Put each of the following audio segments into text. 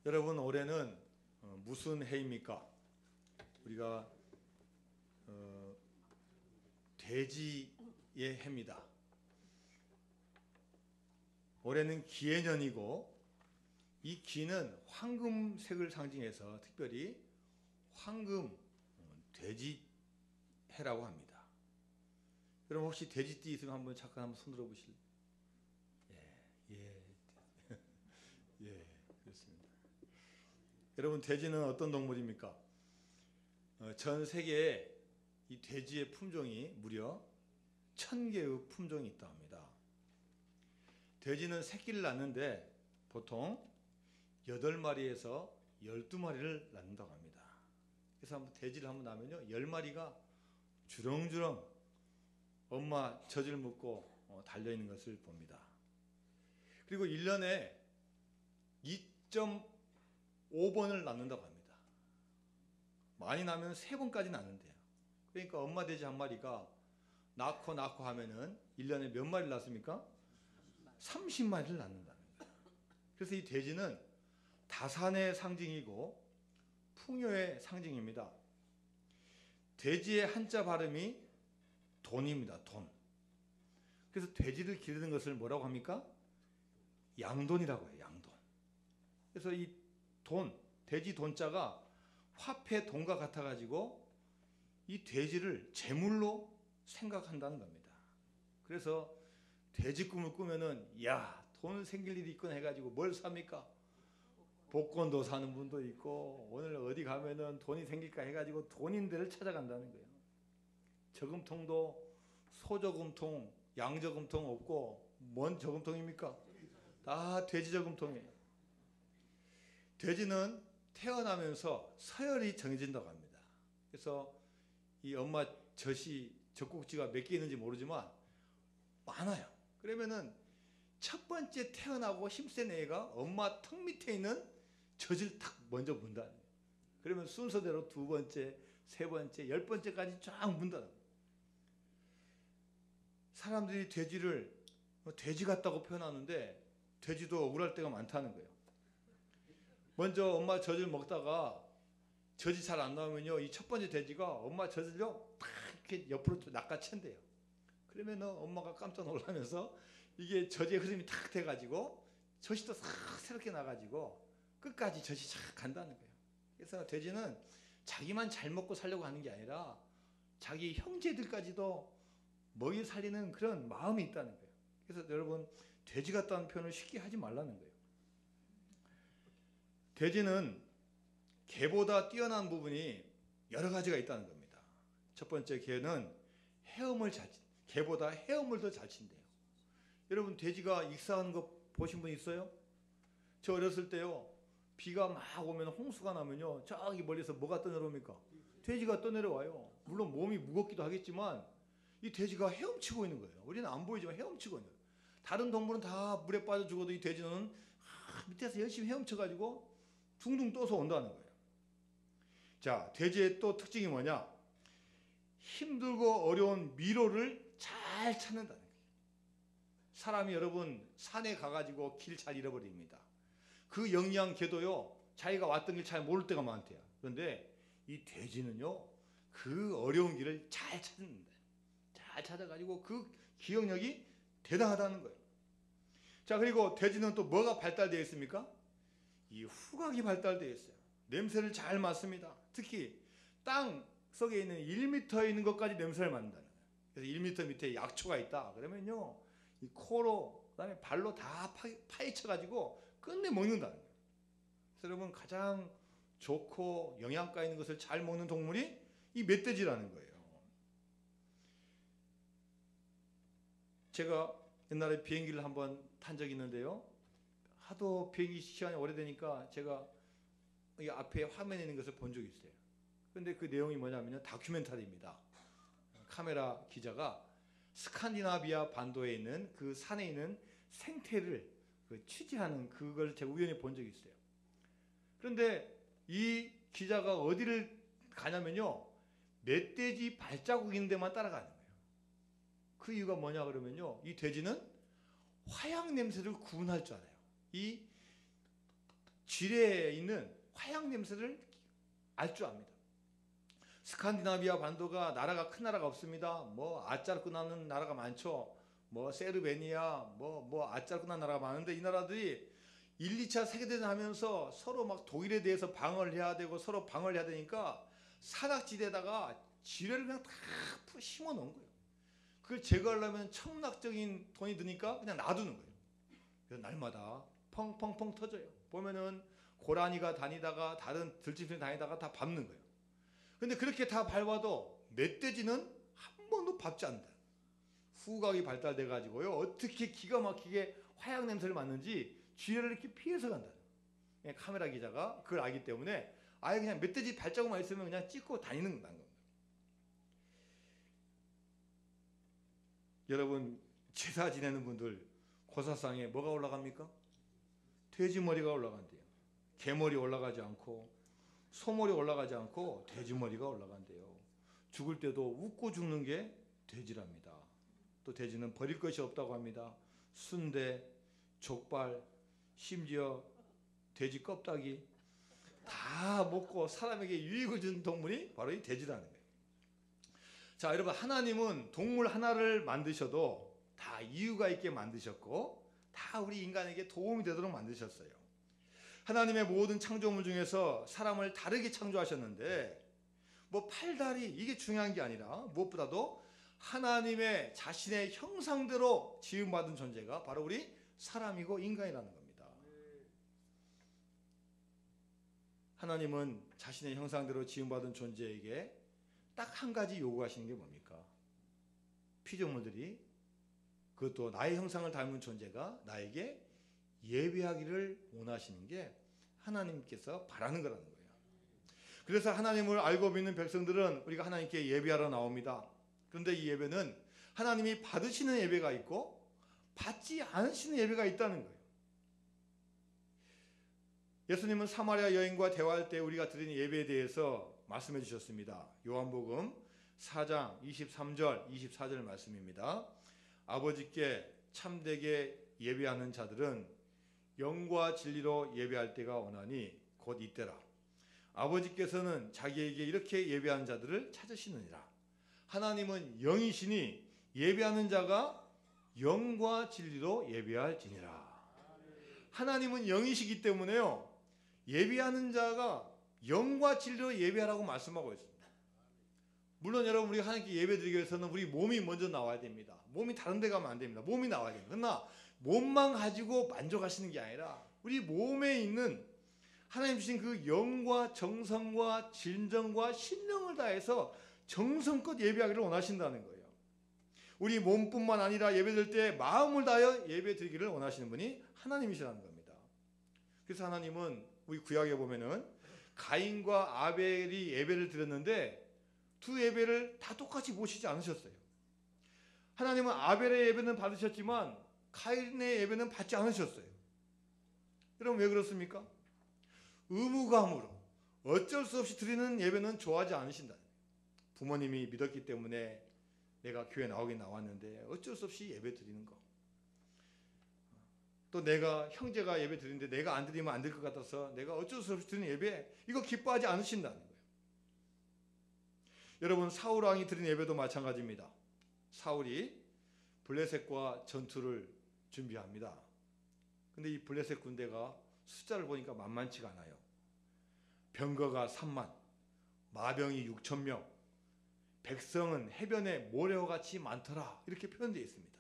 여러분, 올해는 무슨 해입니까? 우리가 돼지의 해입니다. 올해는 기해년이고 이 기는 황금색을 상징해서 특별히 황금 돼지 해라고 합니다. 여러분 혹시 돼지띠 있으면 한번 잠깐 한번 손 들어 보실래요? 예, 예, 그렇습니다. 여러분 돼지는 어떤 동물입니까? 전 세계에 이 돼지의 품종이 무려 1000개의 품종이 있다 합니다. 돼지는 새끼를 낳는데 보통 8마리에서 12마리를 낳는다고 합니다. 그래서 한번 돼지를 한번 낳으면요 10마리가 주렁주렁 엄마 젖을 먹고 달려있는 것을 봅니다. 그리고 1년에 2.5번을 낳는다고 합니다. 많이 낳으면 3번까지 낳는데요. 그러니까 엄마 돼지 한 마리가 낳고 하면은 1년에 몇 마리를 낳습니까? 30마리를 낳는다는 거예요. 그래서 이 돼지는 다산의 상징이고 풍요의 상징입니다. 돼지의 한자 발음이 돈입니다. 돈. 그래서 돼지를 기르는 것을 뭐라고 합니까? 양돈이라고 해요. 양돈. 그래서 이 돈, 돼지 돈자가 화폐 돈과 같아가지고 이 돼지를 제물로 생각한다는 겁니다. 그래서 돼지 꿈을 꾸면은 야, 돈 생길 일이 있건 해가지고 뭘 삽니까? 복권도 사는 분도 있고 오늘 어디 가면은 돈이 생길까 해가지고 돈인 데를 찾아간다는 거예요. 저금통도 소저금통, 양저금통 없고 뭔 저금통입니까? 다 돼지 저금통이에요. 돼지는 태어나면서 서열이 정해진다고 합니다. 그래서 이 엄마 젖꼭지가 몇 개 있는지 모르지만 많아요. 그러면은 첫 번째 태어나고 힘센 애가 엄마 턱 밑에 있는 젖을 탁 먼저 문다는 거예요. 그러면 순서대로 2번째, 3번째, 10번째까지 쫙 문다는 거예요. 사람들이 돼지를 돼지 같다고 표현하는데 돼지도 억울할 때가 많다는 거예요. 먼저 엄마 젖을 먹다가 젖이 잘 안 나오면요 이 첫 번째 돼지가 엄마 젖을요 탁 이렇게 옆으로 낚아챈대요. 그러면 엄마가 깜짝 놀라면서 이게 젖의 흐름이 탁 돼가지고 젖이 또 싹 새롭게 나가지고 끝까지 젖이 쫙 간다는 거예요. 그래서 돼지는 자기만 잘 먹고 살려고 하는 게 아니라 자기 형제들까지도 먹이 살리는 그런 마음이 있다는 거예요. 그래서 여러분 돼지 같다는 표현을 쉽게 하지 말라는 거예요. 돼지는 개보다 뛰어난 부분이 여러 가지가 있다는 겁니다. 첫 번째, 개는 개보다 헤엄을 더 잘 친대요. 여러분 돼지가 익사하는 거 보신 분 있어요? 저 어렸을 때요 비가 막 오면 홍수가 나면요 저기 멀리서 뭐가 떠내려옵니까? 돼지가 떠내려와요. 물론 몸이 무겁기도 하겠지만 이 돼지가 헤엄치고 있는 거예요. 우리는 안 보이지만 헤엄치고 있는 거예요. 다른 동물은 다 물에 빠져 죽어도 이 돼지는 밑에서 열심히 헤엄쳐가지고 둥둥 떠서 온다는 거예요. 자, 돼지의 또 특징이 뭐냐? 힘들고 어려운 미로를 잘 찾는다는 거예요. 사람이 여러분 산에 가가지고 길 잘 잃어버립니다. 그 영리한 개도요 자기가 왔던 길 잘 모를 때가 많대요. 그런데 이 돼지는요 그 어려운 길을 잘 찾는다. 잘 찾아가지고 그 기억력이 대단하다는 거예요. 자, 그리고 돼지는 또 뭐가 발달되어 있습니까? 이 후각이 발달되어 있어요. 냄새를 잘 맡습니다. 특히 땅 속에 있는 1m에 있는 것까지 냄새를 맡는다는 거예요. 그래서 1m 밑에 약초가 있다 그러면요 이 코로 그다음에 발로 다 파헤쳐가지고 끝내 먹는다는 거예요. 그래서 여러분 가장 좋고 영양가 있는 것을 잘 먹는 동물이 이 멧돼지라는 거예요. 제가 옛날에 비행기를 한번 탄 적이 있는데요. 하도 비행기 시간이 오래되니까 제가 이 앞에 화면에 있는 것을 본 적이 있어요. 그런데 그 내용이 뭐냐면요 다큐멘터리입니다. 카메라 기자가 스칸디나비아 반도에 있는 그 산에 있는 생태를 취재하는 그걸 제가 우연히 본 적이 있어요. 그런데 이 기자가 어디를 가냐면요 멧돼지 발자국 있는 데만 따라가는 거예요. 그 이유가 뭐냐 그러면요 이 돼지는 화약 냄새를 구분할 줄 알아요. 이 지뢰에 있는 화약 냄새를 알 줄 압니다. 스칸디나비아 반도가 나라가 큰 나라가 없습니다. 뭐 아자로 끝나는 나라가 많죠. 뭐 세르베니아 뭐 아자로 끝나는 나라가 많은데 이 나라들이 1, 2차 세계대전 하면서 서로 막 독일에 대해서 방어를 해야 되고 서로 방어를 해야 되니까 산악지대에다가 지뢰를 그냥 다 심어 놓은 거예요. 그걸 제거하려면 천문학적인 돈이 드니까 그냥 놔두는 거예요. 그래서 날마다 펑펑펑 터져요. 보면은 고라니가 다니다가 다른 들짐승이 다니다가 다 밟는 거예요. 근데 그렇게 다 밟아도 멧돼지는 한 번도 밟지 않는다. 후각이 발달돼 가지고요. 어떻게 기가 막히게 화약 냄새를 맡는지 쥐를 이렇게 피해서 간다. 카메라 기자가 그걸 알기 때문에 아예 그냥 멧돼지 발자국만 있으면 그냥 찍고 다니는 겁니다. 여러분 제사 지내는 분들 고사상에 뭐가 올라갑니까? 돼지 머리가 올라간대요. 개머리 올라가지 않고 소머리 올라가지 않고 돼지 머리가 올라간대요. 죽을 때도 웃고 죽는 게 돼지랍니다. 또 돼지는 버릴 것이 없다고 합니다. 순대, 족발, 심지어 돼지 껍데기 다 먹고 사람에게 유익을 주는 동물이 바로 이 돼지라는 거예요. 자, 여러분 하나님은 동물 하나를 만드셔도 다 이유가 있게 만드셨고 다 우리 인간에게 도움이 되도록 만드셨어요. 하나님의 모든 창조물 중에서 사람을 다르게 창조하셨는데 뭐 팔다리 이게 중요한 게 아니라 무엇보다도 하나님의 자신의 형상대로 지음받은 존재가 바로 우리 사람이고 인간이라는 겁니다. 하나님은 자신의 형상대로 지음받은 존재에게 딱 한 가지 요구하시는 게 뭡니까? 피조물들이 그것도 나의 형상을 닮은 존재가 나에게 예배하기를 원하시는 게 하나님께서 바라는 거라는 거예요. 그래서 하나님을 알고 믿는 백성들은 우리가 하나님께 예배하러 나옵니다. 그런데 이 예배는 하나님이 받으시는 예배가 있고 받지 않으시는 예배가 있다는 거예요. 예수님은 사마리아 여인과 대화할 때 우리가 드리는 예배에 대해서 말씀해 주셨습니다. 요한복음 4장 23절 24절 말씀입니다. 아버지께 참되게 예배하는 자들은 영과 진리로 예배할 때가 오나니 곧 이때라. 아버지께서는 자기에게 이렇게 예배하는 자들을 찾으시느니라. 하나님은 영이시니 예배하는 자가 영과 진리로 예배할지니라. 하나님은 영이시기 때문에요. 예배하는 자가 영과 진리로 예배하라고 말씀하고 있습니다. 물론 여러분 우리가 하나님께 예배드리기 위해서는 우리 몸이 먼저 나와야 됩니다. 몸이 다른 데 가면 안 됩니다. 몸이 나와야 됩니다. 그러나 몸만 가지고 만족하시는 게 아니라 우리 몸에 있는 하나님 주신 그 영과 정성과 진정과 신령을 다해서 정성껏 예배하기를 원하신다는 거예요. 우리 몸뿐만 아니라 예배드릴 때 마음을 다하여 예배드리기를 원하시는 분이 하나님이시라는 겁니다. 그래서 하나님은 우리 구약에 보면은 가인과 아벨이 예배를 드렸는데 두 예배를 다 똑같이 모시지 않으셨어요. 하나님은 아벨의 예배는 받으셨지만 가인의 예배는 받지 않으셨어요. 여러분 왜 그렇습니까? 의무감으로 어쩔 수 없이 드리는 예배는 좋아하지 않으신다. 부모님이 믿었기 때문에 내가 교회 나오긴 나왔는데 어쩔 수 없이 예배 드리는 거. 또 내가 형제가 예배 드리는데 내가 안 드리면 안 될 것 같아서 내가 어쩔 수 없이 드리는 예배 이거 기뻐하지 않으신다는 거예요. 여러분 사울 왕이 드린 예배도 마찬가지입니다. 사울이 블레셋과 전투를 준비합니다. 근데 이 블레셋 군대가 숫자를 보니까 만만치가 않아요. 병거가 3만, 마병이 6,000명, 백성은 해변에 모래와 같이 많더라 이렇게 표현되어 있습니다.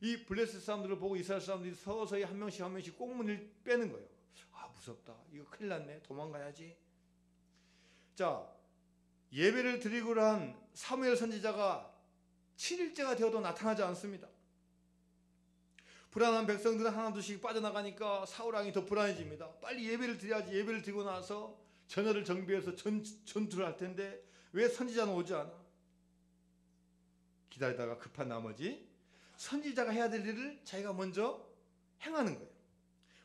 이 블레셋 사람들을 보고 이스라엘 사람들이 서서히 한 명씩 꽁문을 빼는 거예요. 아 무섭다. 이거 큰일 났네. 도망가야지. 자 예배를 드리고 한 사무엘 선지자가 7일째가 되어도 나타나지 않습니다. 불안한 백성들은 하나둘씩 빠져나가니까 사울 왕이 더 불안해집니다. 빨리 예배를 드려야지. 예배를 드리고 나서 전열을 정비해서 전투를 할 텐데 왜 선지자는 오지 않아? 기다리다가 급한 나머지 선지자가 해야 될 일을 자기가 먼저 행하는 거예요.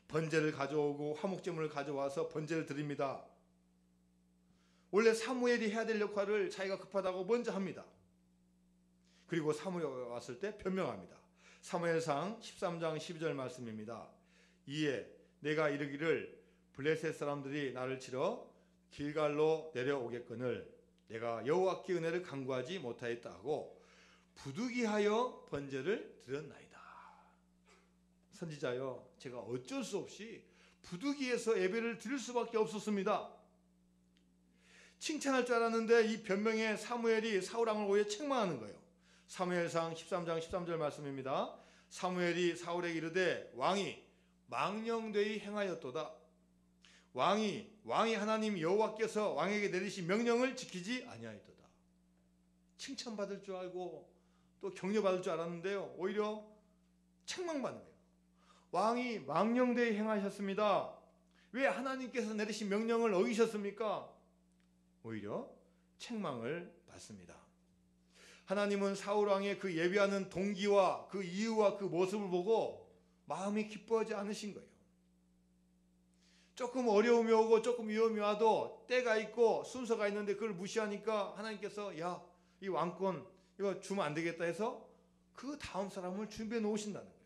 번제를 가져오고 화목제물을 가져와서 번제를 드립니다. 원래 사무엘이 해야 될 역할을 자기가 급하다고 먼저 합니다. 그리고 사무엘이 왔을 때 변명합니다. 사무엘상 13장 12절 말씀입니다. 이에 내가 이르기를 블레셋 사람들이 나를 치러 길갈로 내려오겠거늘 내가 여호와께 은혜를 간구하지 못하였다 하고 부득이하여 번제를 드렸나이다. 선지자여, 제가 어쩔 수 없이 부득이해서 예배를 드릴 수밖에 없었습니다. 칭찬할 줄 알았는데 이 변명에 사무엘이 사울왕을 오히려 책망하는 거예요. 사무엘상 13장 13절 말씀입니다. 사무엘이 사울에게 이르되 왕이 망령되이 행하였도다. 왕이 하나님 여호와께서 왕에게 내리신 명령을 지키지 아니하였도다. 칭찬받을 줄 알고 또 격려받을 줄 알았는데요, 오히려 책망받는 거예요. 왕이 망령되이 행하셨습니다. 왜 하나님께서 내리신 명령을 어기셨습니까? 오히려 책망을 받습니다. 하나님은 사울왕의 그 예배하는 동기와 그 이유와 그 모습을 보고 마음이 기뻐하지 않으신 거예요. 조금 어려움이 오고 조금 위험이 와도 때가 있고 순서가 있는데 그걸 무시하니까 하나님께서 야, 이 왕권 이거 주면 안 되겠다 해서 그 다음 사람을 준비해 놓으신다는 거예요.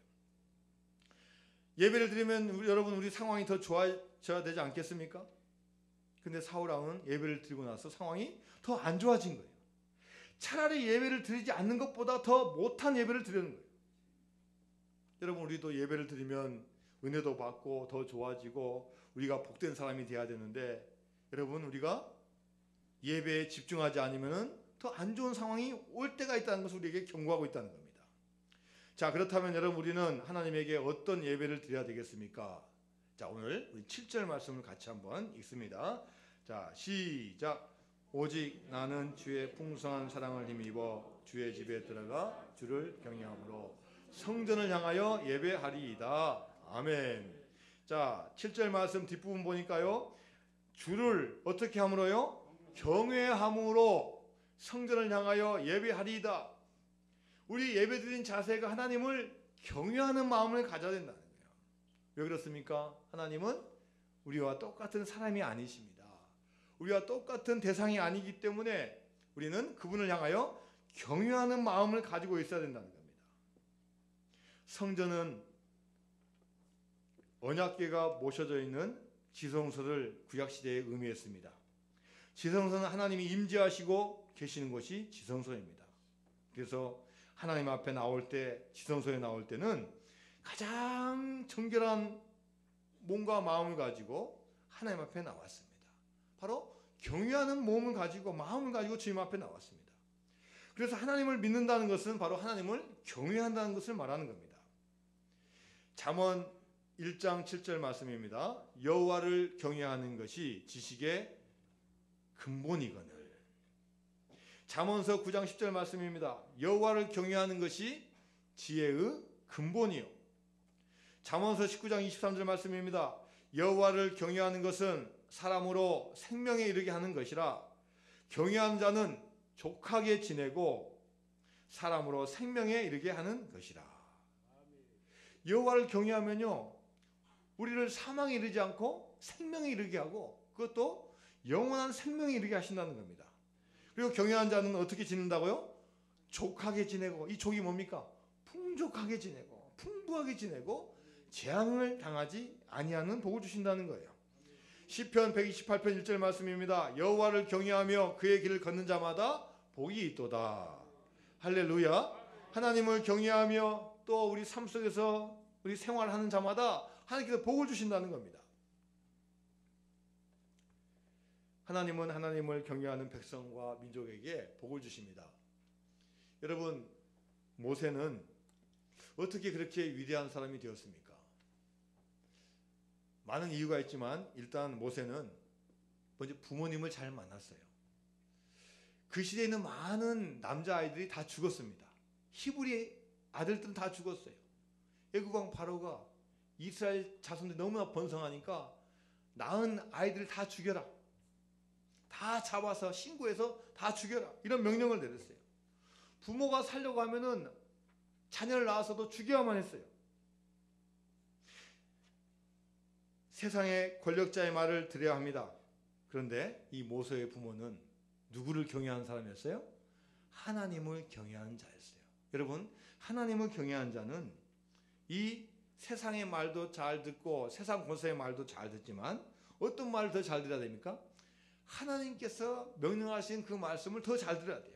예배를 드리면 여러분 우리 상황이 더 좋아져야 되지 않겠습니까? 근데 사울왕은 예배를 드리고 나서 상황이 더 안 좋아진 거예요. 차라리 예배를 드리지 않는 것보다 더 못한 예배를 드리는 거예요. 여러분 우리도 예배를 드리면 은혜도 받고 더 좋아지고 우리가 복된 사람이 돼야 되는데 여러분 우리가 예배에 집중하지 않으면 더 안 좋은 상황이 올 때가 있다는 것을 우리에게 경고하고 있다는 겁니다. 자, 그렇다면 여러분 우리는 하나님에게 어떤 예배를 드려야 되겠습니까? 자, 오늘 우리 7절 말씀을 같이 한번 읽습니다. 자, 시작. 오직 나는 주의 풍성한 사랑을 힘입어 주의 집에 들어가 주를 경외함으로 성전을 향하여 예배하리이다. 아멘. 자, 7절 말씀 뒷부분 보니까요, 주를 어떻게 함으로요? 경외함으로 성전을 향하여 예배하리이다. 우리 예배드린 자세가 하나님을 경외하는 마음을 가져야 된다는 거예요. 왜 그렇습니까? 하나님은 우리와 똑같은 사람이 아니십니다. 우리와 똑같은 대상이 아니기 때문에 우리는 그분을 향하여 경외하는 마음을 가지고 있어야 된다는 겁니다. 성전은 언약궤가 모셔져 있는 지성소를 구약시대에 의미했습니다. 지성소는 하나님이 임재하시고 계시는 곳이 지성소입니다. 그래서 하나님 앞에 나올 때, 지성소에 나올 때는 가장 정결한 몸과 마음을 가지고 하나님 앞에 나왔습니다. 바로 경외하는 몸을 가지고 마음을 가지고 주님 앞에 나왔습니다. 그래서 하나님을 믿는다는 것은 바로 하나님을 경외한다는 것을 말하는 겁니다. 잠언 1장 7절 말씀입니다. 여호와를 경외하는 것이 지식의 근본이거늘. 잠언서 9장 10절 말씀입니다. 여호와를 경외하는 것이 지혜의 근본이요. 잠언서 19장 23절 말씀입니다. 여호와를 경외하는 것은 사람으로 생명에 이르게 하는 것이라 경외하는 자는 족하게 지내고 사람으로 생명에 이르게 하는 것이라. 여호와를 경외하면요, 우리를 사망에 이르지 않고 생명에 이르게 하고 그것도 영원한 생명에 이르게 하신다는 겁니다. 그리고 경외하는 자는 어떻게 지낸다고요? 족하게 지내고, 이 족이 뭡니까? 풍족하게 지내고 풍부하게 지내고 재앙을 당하지 아니하는 복을 주신다는 거예요. 시편 128편 1절 말씀입니다. 여호와를 경외하며 그의 길을 걷는 자마다 복이 있도다. 할렐루야. 하나님을 경외하며 또 우리 삶 속에서 우리 생활하는 자마다 하나님께서 복을 주신다는 겁니다. 하나님은 하나님을 경외하는 백성과 민족에게 복을 주십니다. 여러분, 모세는 어떻게 그렇게 위대한 사람이 되었습니까? 많은 이유가 있지만 일단 모세는 먼저 부모님을 잘 만났어요. 그 시대에 있는 많은 남자아이들이 다 죽었습니다. 히브리 아들들은 다 죽었어요. 애국왕 바로가 이스라엘 자손들이 너무나 번성하니까 낳은 아이들을 다 죽여라. 다 잡아서 신고해서 다 죽여라. 이런 명령을 내렸어요. 부모가 살려고 하면은 자녀를 낳아서도 죽여야만 했어요. 세상의 권력자의 말을 들어야 합니다. 그런데 이 모세의 부모는 누구를 경외하는 사람이었어요? 하나님을 경외하는 자였어요. 여러분, 하나님을 경외하는 자는 이 세상의 말도 잘 듣고 세상 권세의 말도 잘 듣지만 어떤 말을 더 잘 들어야 됩니까? 하나님께서 명령하신 그 말씀을 더 잘 들어야 돼요.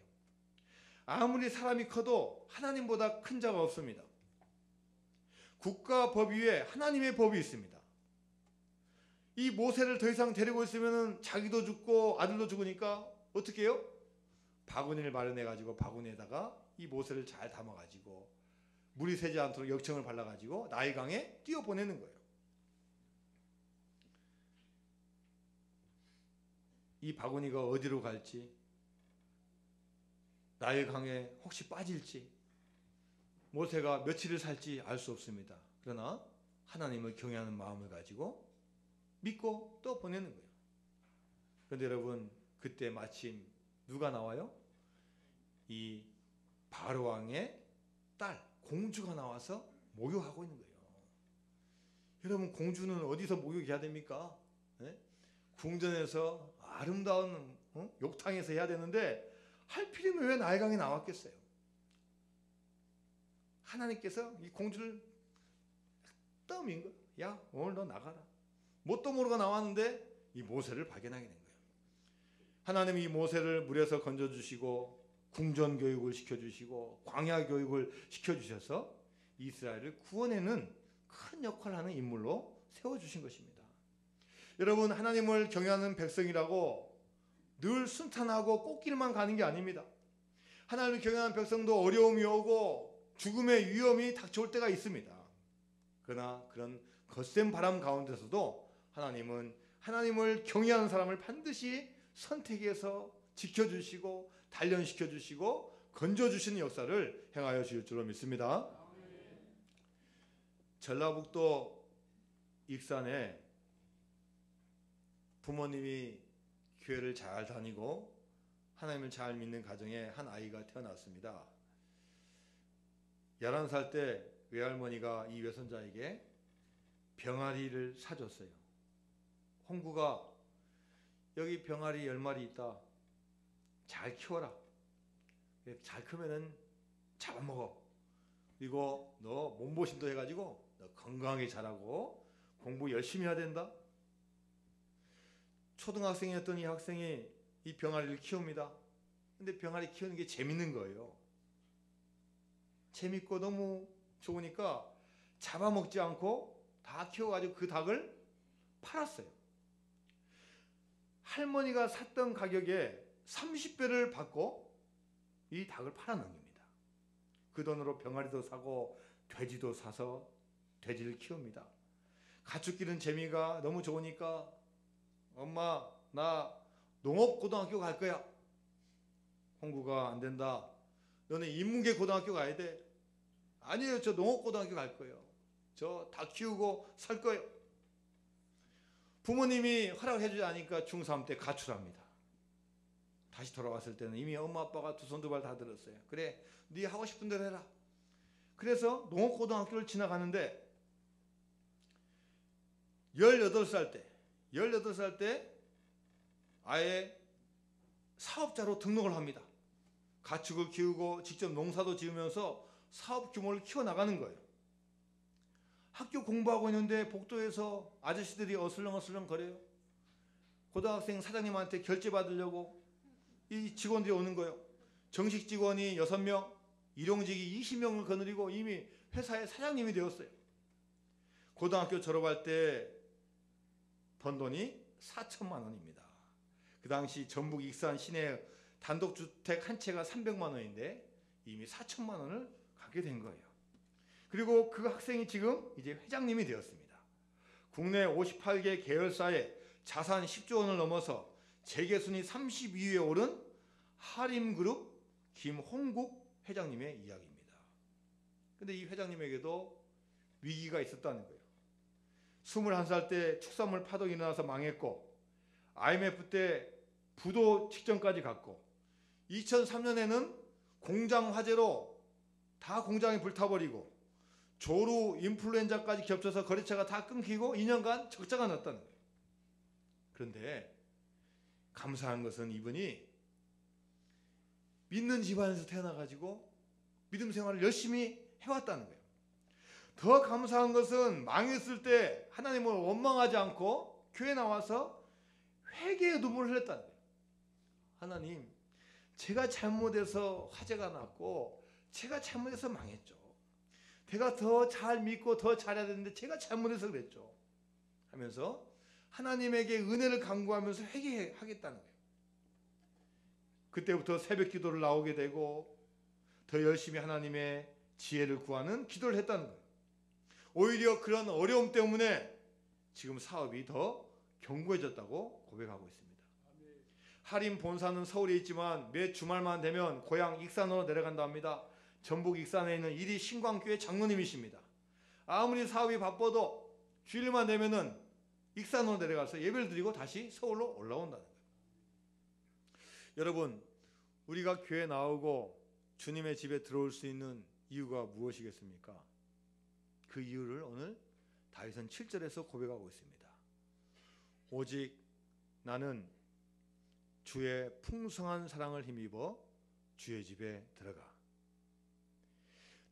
아무리 사람이 커도 하나님보다 큰 자가 없습니다. 국가 법 위에 하나님의 법이 있습니다. 이 모세를 더 이상 데리고 있으면 자기도 죽고 아들도 죽으니까 어떻게 해요? 바구니를 마련해 가지고 바구니에다가 이 모세를 잘 담아 가지고 물이 새지 않도록 역청을 발라 가지고 나일강에 띄워 보내는 거예요. 이 바구니가 어디로 갈지, 나일강에 혹시 빠질지, 모세가 며칠을 살지 알 수 없습니다. 그러나 하나님을 경외하는 마음을 가지고 믿고 또 보내는 거예요. 그런데 여러분, 그때 마침 누가 나와요? 이 바로 왕의 딸 공주가 나와서 목욕하고 있는 거예요. 여러분, 공주는 어디서 목욕해야 됩니까? 네? 궁전에서 아름다운 욕탕에서 해야 되는데 할 필요면 왜 나일강에 나왔겠어요? 하나님께서 이 공주를 떠민 거예요. 야, 오늘 너 나가라. 뭣도 모르고 나왔는데 이 모세를 발견하게 된 거예요. 하나님이 이 모세를 물에서 건져주시고 궁전 교육을 시켜주시고 광야 교육을 시켜주셔서 이스라엘을 구원해는 큰 역할을 하는 인물로 세워주신 것입니다. 여러분, 하나님을 경외하는 백성이라고 늘 순탄하고 꽃길만 가는 게 아닙니다. 하나님을 경외하는 백성도 어려움이 오고 죽음의 위험이 닥쳐올 때가 있습니다. 그러나 그런 거센 바람 가운데서도 하나님은 하나님을 경외하는 사람을 반드시 선택해서 지켜주시고 단련시켜주시고 건져주시는 역사를 행하여 주실 줄로 믿습니다. 전라북도 익산에 부모님이 교회를 잘 다니고 하나님을 잘 믿는 가정에 한 아이가 태어났습니다. 11살 때 외할머니가 이 외손자에게 병아리를 사줬어요. 홍구가 여기 병아리 10마리 있다. 잘 키워라. 잘 크면은 잡아먹어. 그리고 너 몸보신도 해가지고 너 건강하게 자라고 공부 열심히 해야 된다. 초등학생이었던 이 학생이 이 병아리를 키웁니다. 근데 병아리 키우는 게 재밌는 거예요. 재밌고 너무 좋으니까 잡아먹지 않고 다 키워가지고 그 닭을 팔았어요. 할머니가 샀던 가격에 30배를 받고 이 닭을 팔아넘깁니다. 그 돈으로 병아리도 사고 돼지도 사서 돼지를 키웁니다. 가축 기르는 재미가 너무 좋으니까 엄마, 나 농업고등학교 갈 거야. 홍구가 안 된다. 너는 인문계 고등학교 가야 돼. 아니에요, 저 농업고등학교 갈 거예요. 저 닭 키우고 살 거예요. 부모님이 허락을 해주지 않으니까 중3 때 가출합니다. 다시 돌아왔을 때는 이미 엄마 아빠가 두 손 두 발 다 들었어요. 그래, 네 하고 싶은 대로 해라. 그래서 농업고등학교를 지나가는데 18살 때 아예 사업자로 등록을 합니다. 가축을 키우고 직접 농사도 지으면서 사업 규모를 키워나가는 거예요. 학교 공부하고 있는데 복도에서 아저씨들이 어슬렁어슬렁 거려요. 고등학생 사장님한테 결제 받으려고 이 직원들이 오는 거예요. 정식 직원이 6명, 일용직이 20명을 거느리고 이미 회사의 사장님이 되었어요. 고등학교 졸업할 때 번 돈이 4천만 원입니다. 그 당시 전북 익산 시내 단독주택 한 채가 300만 원인데 이미 4천만 원을 갖게 된 거예요. 그리고 그 학생이 지금 이제 회장님이 되었습니다. 국내 58개 계열사에 자산 10조 원을 넘어서 재계순위 32위에 오른 하림그룹 김홍국 회장님의 이야기입니다. 근데 이 회장님에게도 위기가 있었다는 거예요. 21살 때 축산물 파동이 일어나서 망했고 IMF 때 부도 직전까지 갔고 2003년에는 공장 화재로 다 공장이 불타버리고 조루 인플루엔자까지 겹쳐서 거래처가 다 끊기고 2년간 적자가 났다는 거예요. 그런데 감사한 것은 이분이 믿는 집안에서 태어나가지고 믿음 생활을 열심히 해왔다는 거예요. 더 감사한 것은 망했을 때 하나님을 원망하지 않고 교회 나와서 회개의 눈물을 흘렸다는 거예요. 하나님, 제가 잘못해서 화재가 났고 제가 잘못해서 망했죠. 제가 더 잘 믿고 더 잘해야 되는데 제가 잘못해서 그랬죠 하면서 하나님에게 은혜를 간구하면서 회개하겠다는 거예요. 그때부터 새벽 기도를 나오게 되고 더 열심히 하나님의 지혜를 구하는 기도를 했다는 거예요. 오히려 그런 어려움 때문에 지금 사업이 더 견고해졌다고 고백하고 있습니다. 할인 본사는 서울에 있지만 매 주말만 되면 고향 익산으로 내려간다 합니다. 전북 익산에 있는 이리 신광교회 장로님이십니다. 아무리 사업이 바빠도 주일만 되면은 익산으로 내려가서 예배를 드리고 다시 서울로 올라온다는 거예요. 여러분, 우리가 교회 나오고 주님의 집에 들어올 수 있는 이유가 무엇이겠습니까? 그 이유를 오늘 다윗은 7절에서 고백하고 있습니다. 오직 나는 주의 풍성한 사랑을 힘입어 주의 집에 들어가.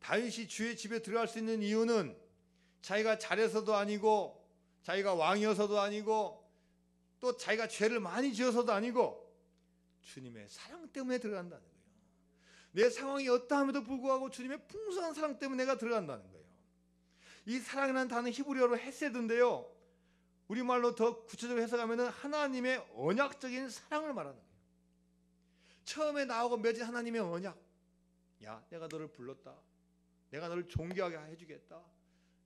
다윗이 주의 집에 들어갈 수 있는 이유는 자기가 잘해서도 아니고 자기가 왕이어서도 아니고 또 자기가 죄를 많이 지어서도 아니고 주님의 사랑 때문에 들어간다는 거예요. 내 상황이 어떠함에도 불구하고 주님의 풍성한 사랑 때문에 내가 들어간다는 거예요. 이 사랑이라는 단어는 히브리어로 헤세드인데요, 우리말로 더 구체적으로 해석하면 하나님의 언약적인 사랑을 말하는 거예요. 처음에 나오고 맺은 하나님의 언약. 야, 내가 너를 불렀다. 내가 너를 존귀하게 해주겠다.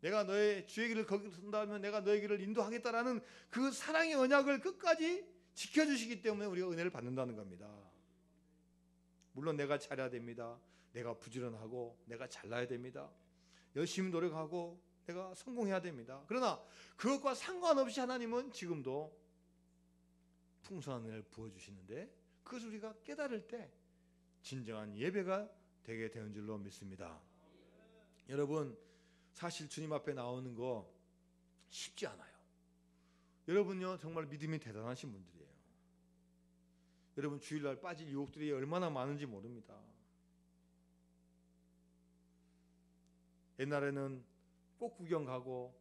내가 너의 주의 길을 거기서 선다면 내가 너의 길을 인도하겠다라는 그 사랑의 언약을 끝까지 지켜주시기 때문에 우리가 은혜를 받는다는 겁니다. 물론 내가 잘해야 됩니다. 내가 부지런하고 내가 잘나야 됩니다. 열심히 노력하고 내가 성공해야 됩니다. 그러나 그것과 상관없이 하나님은 지금도 풍성한 은혜를 부어주시는데 그것을 우리가 깨달을 때 진정한 예배가 되게 되는 줄로 믿습니다. 여러분, 사실 주님 앞에 나오는 거 쉽지 않아요. 여러분요, 정말 믿음이 대단하신 분들이에요. 여러분, 주일날 빠질 유혹들이 얼마나 많은지 모릅니다. 옛날에는 꽃 구경 가고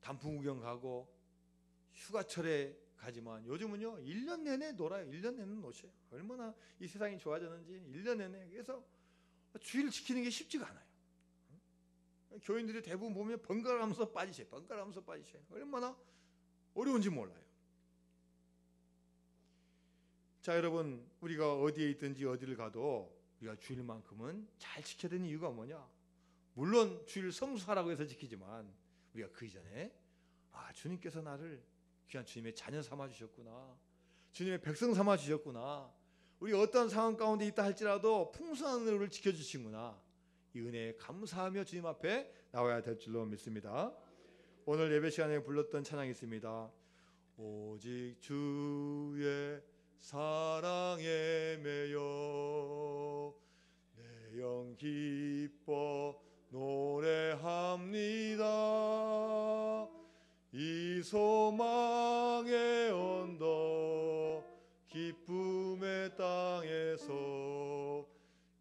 단풍 구경 가고 휴가철에 가지만 요즘은요 1년 내내 놀아요. 1년 내내 노셔요. 얼마나 이 세상이 좋아졌는지 1년 내내. 그래서 주일 지키는 게 쉽지가 않아요. 교인들이 대부분 보면 번갈아가면서 빠지셔요. 번갈아가면서 빠지셔요. 얼마나 어려운지 몰라요. 자, 여러분, 우리가 어디에 있든지 어디를 가도 우리가 주일만큼은 잘 지켜야 되는 이유가 뭐냐? 물론 주일 성수하라고 해서 지키지만 우리가 그 이전에 주님께서 나를 귀한 주님의 자녀 삼아 주셨구나. 주님의 백성 삼아 주셨구나. 우리 어떤 상황 가운데 있다 할지라도 풍성한 은혜를 지켜주시구나. 이 은혜에 감사하며 주님 앞에 나와야 될 줄로 믿습니다. 오늘 예배 시간에 불렀던 찬양이 있습니다. 오직 주의 사랑에 매여 내 영 기뻐 노래합니다. 이 소망의 언덕 기쁨의 땅에서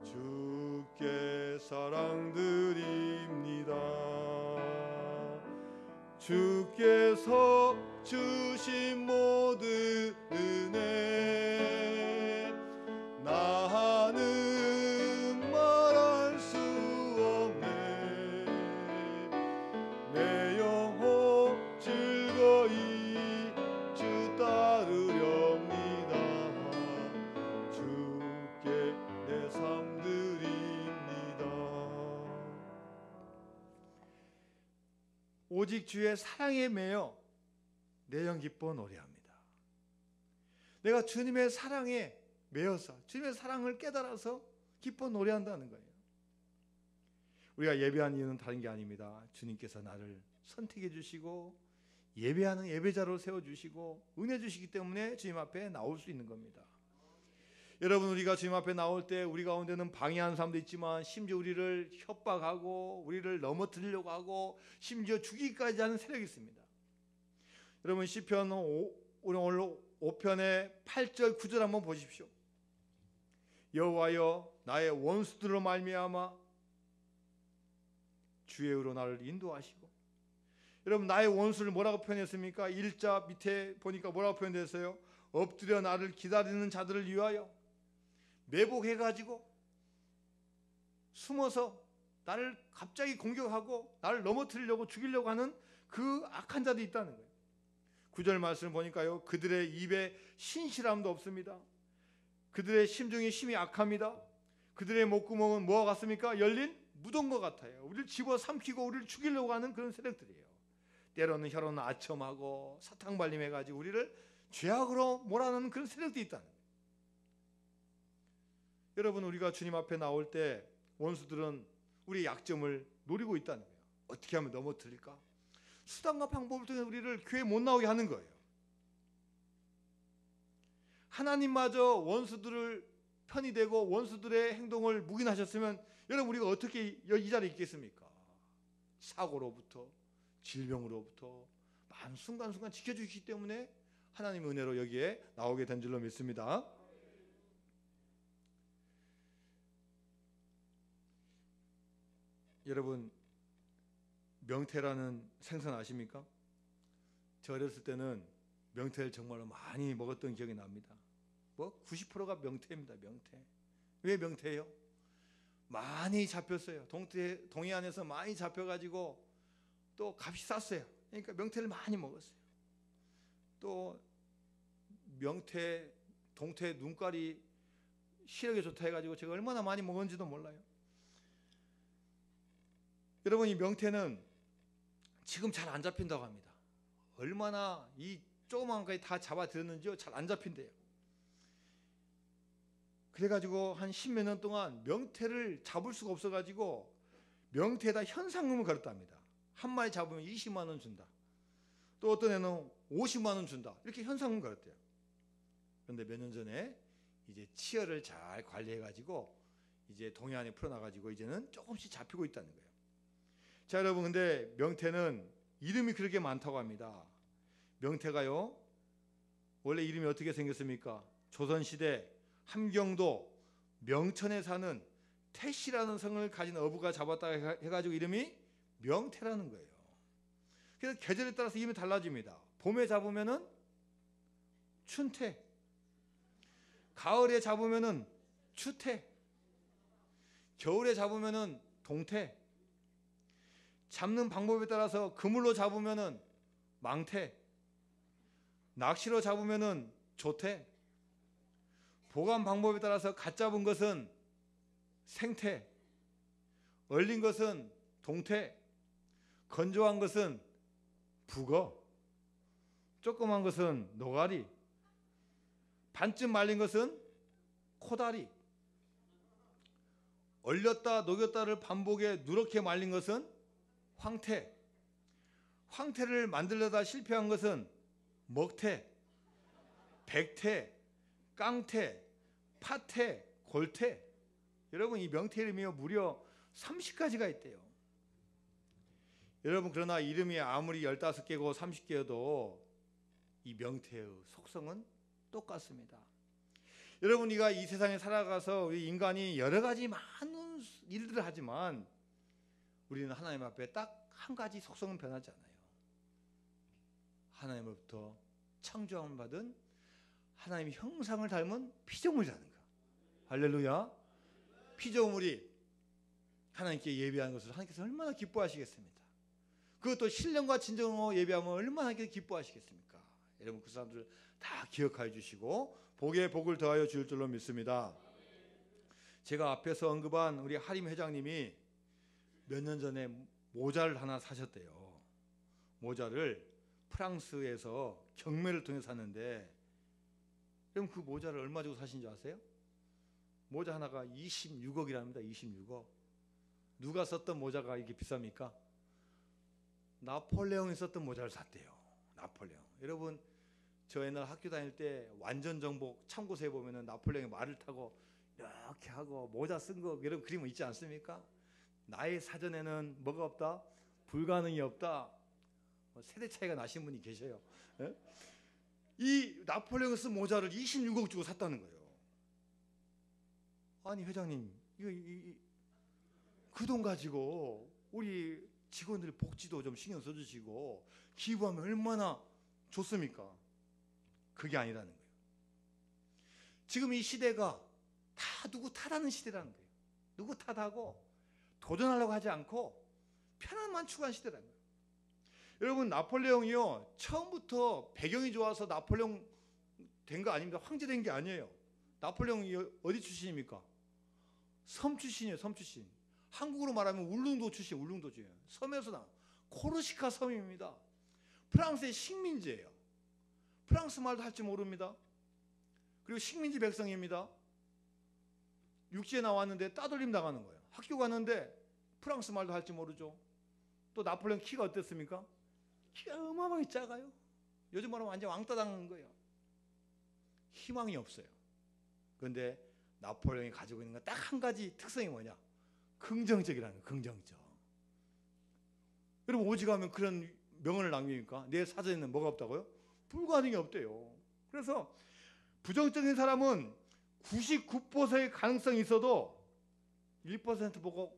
주께 사랑드립니다. 주께서 주신 모든 은혜 나는 말할 수 없네. 내 영혼 즐거이 주 따르렵니다. 주께 내 삶 드립니다. 오직 주의 사랑에 매여 내 영 기뻐 노래합니다. 내가 주님의 사랑에 매여서 주님의 사랑을 깨달아서 기뻐 노래한다는 거예요. 우리가 예배한 이유는 다른 게 아닙니다. 주님께서 나를 선택해 주시고 예배하는 예배자로 세워주시고 은혜 주시기 때문에 주님 앞에 나올 수 있는 겁니다. 여러분, 우리가 주님 앞에 나올 때 우리 가운데는 방해하는 사람도 있지만 심지어 우리를 협박하고 우리를 넘어뜨리려고 하고 심지어 죽이기까지 하는 세력이 있습니다. 여러분, 시편 오늘 5편의 8절 9절 한번 보십시오. 여호와여, 나의 원수들로 말미암아 주의 의로 나를 인도하시고. 여러분, 나의 원수를 뭐라고 표현했습니까? 1자 밑에 보니까 뭐라고 표현됐어요? 엎드려 나를 기다리는 자들을 위하여. 매복해가지고 숨어서 나를 갑자기 공격하고 나를 넘어뜨리려고 죽이려고 하는 그 악한 자들이 있다는 거예요. 9절 말씀을 보니까요, 그들의 입에 신실함도 없습니다. 그들의 심중이 심히 악합니다. 그들의 목구멍은 뭐와 같습니까? 열린 무덤과 같아요. 우리를 집어삼키고 우리를 죽이려고 하는 그런 세력들이에요. 때로는 혀로는 아첨하고 사탕발림해가지고 우리를 죄악으로 몰아넣는 그런 세력들이 있다는 거예요. 여러분, 우리가 주님 앞에 나올 때 원수들은 우리의 약점을 노리고 있다는 거예요. 어떻게 하면 넘어뜨릴까? 수단과 방법을 통해 우리를 교회 못 나오게 하는 거예요. 하나님마저 원수들을 편이 되고 원수들의 행동을 묵인하셨으면 여러분, 우리가 어떻게 이 자리에 있겠습니까? 사고로부터, 질병으로부터 순간순간 지켜주시기 때문에 하나님의 은혜로 여기에 나오게 된 줄로 믿습니다. 여러분, 명태라는 생선 아십니까? 저 어렸을 때는 명태를 정말로 많이 먹었던 기억이 납니다. 90%가 명태입니다. 명태. 왜 명태예요? 많이 잡혔어요. 동해안에서 많이 잡혀가지고 또 값이 쌌어요. 그러니까 명태를 많이 먹었어요. 또 명태, 동태 눈깔이 시력에 좋다 해가지고 제가 얼마나 많이 먹었는지도 몰라요. 여러분, 이 명태는 지금 잘 안 잡힌다고 합니다. 얼마나 이 조그만 거에 다 잡아들였는지요, 잘 안 잡힌대요. 그래가지고 한 10몇 년 동안 명태를 잡을 수가 없어가지고 명태에다 현상금을 걸었답니다. 한 마리 잡으면 20만 원 준다. 또 어떤 애는 50만 원 준다. 이렇게 현상금 걸었대요. 그런데 몇 년 전에 이제 치어를 잘 관리해가지고 이제 동해안에 풀어놔가지고 이제는 조금씩 잡히고 있다는 거예요. 자, 여러분, 근데 명태는 이름이 그렇게 많다고 합니다. 명태가요, 원래 이름이 어떻게 생겼습니까? 조선시대 함경도 명천에 사는 태씨라는 성을 가진 어부가 잡았다 해가지고 이름이 명태라는 거예요. 그래서 계절에 따라서 이름이 달라집니다. 봄에 잡으면은 춘태, 가을에 잡으면은 추태, 겨울에 잡으면은 동태, 잡는 방법에 따라서 그물로 잡으면은 망태, 낚시로 잡으면은 조태, 보관 방법에 따라서 갓 잡은 것은 생태, 얼린 것은 동태, 건조한 것은 북어, 조그만 것은 노가리, 반쯤 말린 것은 코다리, 얼렸다 녹였다를 반복해 누렇게 말린 것은 황태, 황태를 만들려다 실패한 것은 먹태, 백태, 깡태, 파태, 골태. 여러분, 이 명태 이름이 무려 30가지가 있대요. 여러분, 그러나 이름이 아무리 15개고 30개여도 이 명태의 속성은 똑같습니다. 여러분, 우리가 이 세상에 살아가서 우리 인간이 여러 가지 많은 일들을 하지만 우리는 하나님 앞에 딱 한 가지 속성은 변하지 않아요. 하나님으로부터 창조함을 받은 하나님의 형상을 닮은 피조물이라는 거. 할렐루야. 피조물이 하나님께 예배하는 것을 하나님께서 얼마나 기뻐하시겠습니까? 그것도 신령과 진정으로 예배하면 얼마나 기뻐하시겠습니까? 여러분, 그 사람들을 다 기억하여 주시고 복에 복을 더하여 주실 줄로 믿습니다. 제가 앞에서 언급한 우리 하림 회장님이 몇 년 전에 모자를 하나 사셨대요. 모자를 프랑스에서 경매를 통해 샀는데, 그럼 그 모자를 얼마 주고 사신 줄 아세요? 모자 하나가 26억이랍니다. 26억. 누가 썼던 모자가 이렇게 비쌉니까? 나폴레옹이 썼던 모자를 샀대요. 나폴레옹. 여러분, 저 옛날 학교 다닐 때 완전 정복 참고서에 보면은 나폴레옹이 말을 타고 이렇게 하고 모자 쓴 거 이런 그림은 있지 않습니까? 나의 사전에는 뭐가 없다? 불가능이 없다. 세대 차이가 나신 분이 계셔요. 예? 이 나폴레옹이 쓴 모자를 26억 주고 샀다는 거예요. 아니, 회장님, 그 돈 가지고 우리 직원들 복지도 좀 신경 써주시고 기부하면 얼마나 좋습니까? 그게 아니라는 거예요. 지금 이 시대가 다 누구 탓하는 시대라는 거예요. 누구 탓하고 도전하려고 하지 않고 편안만 추구한 시대라는 거예요. 여러분, 나폴레옹이요, 처음부터 배경이 좋아서 나폴레옹 된 거 아닙니다. 황제 된 게 아니에요. 나폴레옹이 어디 출신입니까? 섬 출신이에요. 섬 출신. 한국으로 말하면 울릉도 출신, 울릉도주예요. 섬에서 나 코르시카 섬입니다. 프랑스의 식민지예요. 프랑스 말도 할 줄 모릅니다. 그리고 식민지 백성입니다. 육지에 나왔는데 따돌림 당하는 거예요. 학교 갔는데 프랑스 말도 할 줄 모르죠. 또 나폴레옹 키가 어땠습니까? 키가 어마어마하게 작아요. 요즘 말하면 완전 왕따 당한 거예요. 희망이 없어요. 그런데 나폴레옹이 가지고 있는 건 딱 한 가지 특성이 뭐냐? 긍정적이라는 거예요. 긍정적. 여러분, 오직하면 그런 명언을 남깁니까? 내 사전에는 뭐가 없다고요? 불가능이 없대요. 그래서 부정적인 사람은 99%의 가능성이 있어도 1% 보고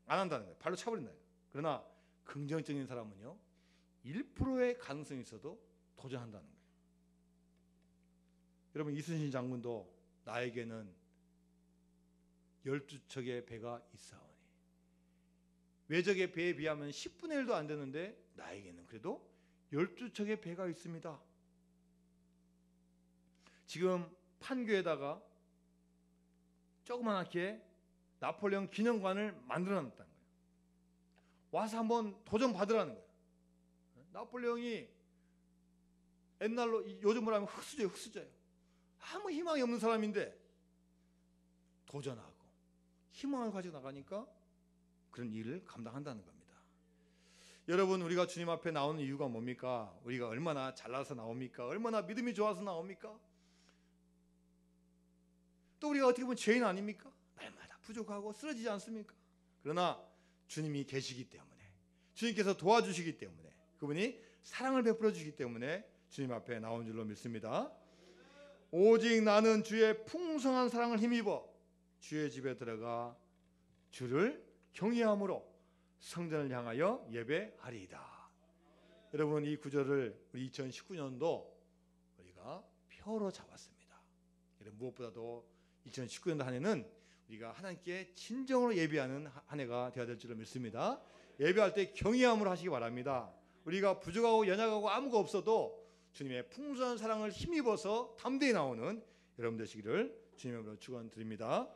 안 한다는 거예요. 발로 차버린다. 그러나 긍정적인 사람은요, 1%의 가능성이 있어도 도전한다는 거예요. 여러분, 이순신 장군도 나에게는 12척의 배가 있사오니, 외적의 배에 비하면 10분의 1도 안 되는데 나에게는 그래도 12척의 배가 있습니다. 지금 판교에다가 조그맣게 나폴레옹 기념관을 만들어놨다는 거예요. 와서 한번 도전 받으라는 거예요. 나폴레옹이 옛날로, 요즘으로 하면 흑수저예요. 흑수저예요. 아무 희망이 없는 사람인데 도전하고 희망을 가지고 나가니까 그런 일을 감당한다는 겁니다. 여러분, 우리가 주님 앞에 나오는 이유가 뭡니까? 우리가 얼마나 잘나서 나옵니까? 얼마나 믿음이 좋아서 나옵니까? 또 우리가 어떻게 보면 죄인 아닙니까? 날마다 부족하고 쓰러지지 않습니까? 그러나 주님이 계시기 때문에, 주님께서 도와주시기 때문에, 그분이 사랑을 베풀어 주시기 때문에 주님 앞에 나온 줄로 믿습니다. 오직 나는 주의 풍성한 사랑을 힘입어 주의 집에 들어가 주를 경외함으로 성전을 향하여 예배하리이다. 여러분, 이 구절을 우리 2019년도 우리가 표로 잡았습니다. 무엇보다도 2019년도 한 해는 우리가 하나님께 진정으로 예배하는 한 해가 되어야 될 줄로 믿습니다. 예배할 때 경외함으로 하시기 바랍니다. 우리가 부족하고 연약하고 아무것도 없어도 주님의 풍성한 사랑을 힘입어서 담대히 나오는 여러분 되시기를 주님의 이름으로 축원드립니다.